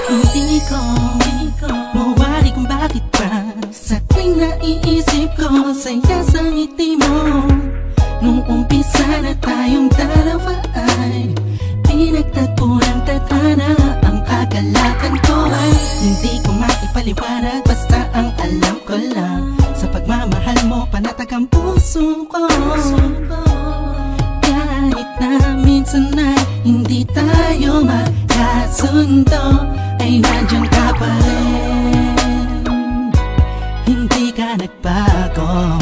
Hindi ko mawari kung bakit pa sa tuwing naiisip ko saya sa ngiti mo. Nung umpisa na tayong dalawa ay pinagtagpo ng tadhana. Ang kagalakan ko ay hindi ko maipaliwanag, basta ang alam ko lang sa pagmamahal mo panatag ang puso ko. Kahit na minsan ay hindi tayo magkasundo, ay nandiyan ka pa rin. Hindi ka nagbago.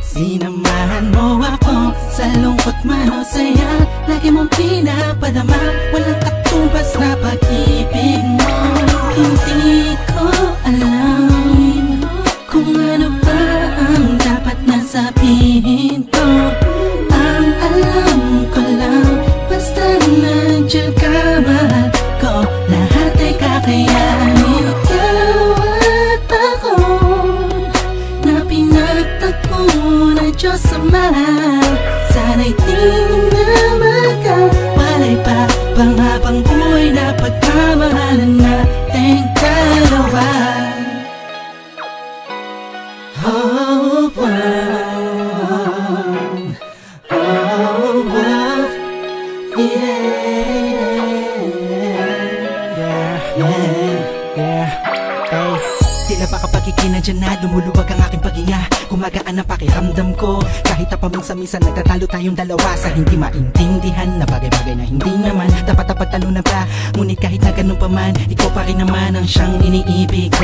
Sinamahan mo ako sa lungkot man o saya. Lagi mong pinapadama, walang katumbas na pag-ibig mo. Hindi ko alam kung ano ba ang dapat na sabihin ko. Ang alam ko lang, basta nandiyan ka, mahal ko. Lahat ay kakayanin. Ikaw at ako na pinagtagpo na Diyos Ama. Sana'y di na magkawalay pa pang habang buhay na pagmamahalan nating dalawa. Oh, wow. Oh, wow. Tila ba kapag ikinadyan na lumuluwag ang aking paghinga, gumagaan ang pakiramdam ko. Kahit na paminsan-minsan nagtatalo tayong dalawa sa hindi maintindihan na bagay-bagay na hindi naman dapat talunan pa. Ngunit kahit na ganun pa man, ikaw pa rin naman ang siyang iniibig ko.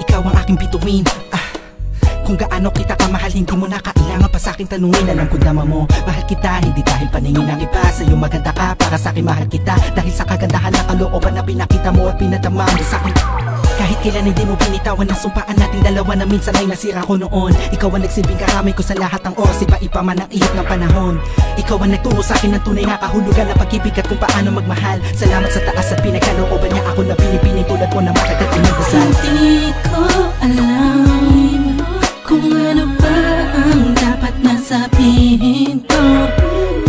Ikaw ang aking bituin. Kung gaano kita kamahal, hindi mo na kailangan pa sa'kin tanungin. Alam ko dama mo, mahal kita, hindi dahil paningin ng iba. Sa'yo maganda ka, para sa'kin mahal kita. Dahil sa kagandahan ng kalooban na pinakita mo at pinadama mo sa'kin. Kahit kailan hindi mo binitawan ang sumpaan nating dalawa na minsan ay nasira ko noon. Ikaw ang nagsilbing karamay ko sa lahat ng oras, iba-iba man ang ihip ng panahon. Ikaw ang nagturo sa'kin ng tunay na kahulugan ng pag-ibig at kung paano magmahal. Salamat sa taas at pinagkalooban niya ako na binipining tulad mo na matagal pinagdasal. Hindi ko alam kung ano ba ang dapat na sabihin ko.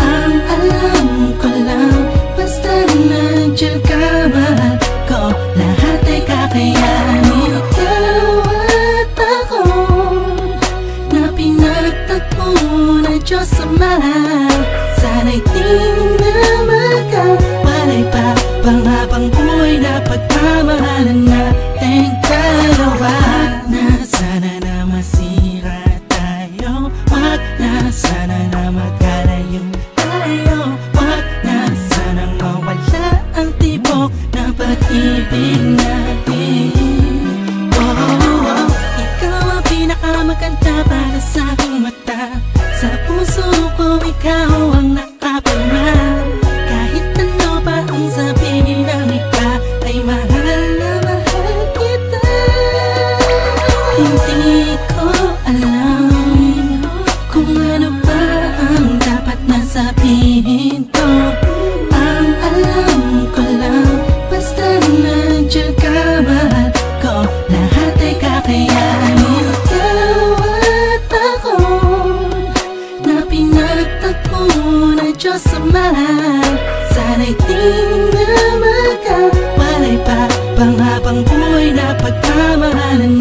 Ang alam ko lang, basta nandiyan ka, mahal ko. Lahat ay kakayanin. Ikaw at ako na pinagtagpo na Diyos Ama. Sana'y di na magkawalay pa pang habang buhay na pagmamahalan nating dalawa. Na sana na masira tayo, wag na sana na magkalayo tayo, wag na sana mawala ang tibok na pag-ibig natin. Oh, ikaw ang pinakamaganda para sa aking mata. Sa puso ko ikaw ang nakapirma. Kahit ano pa ang sabihin ng iba, ay mahal na mahal kita. Hindi ko alam kung ano ba ang dapat na sabihin ko. Ang alam ko lang, basta nandiyan ka, mahal ko. Lahat ay kakayanin. Ikaw at ako na pinagtagpo na Diyos Ama. Sana'y di na magkawalay pa pang habang buhay na pagmamahalan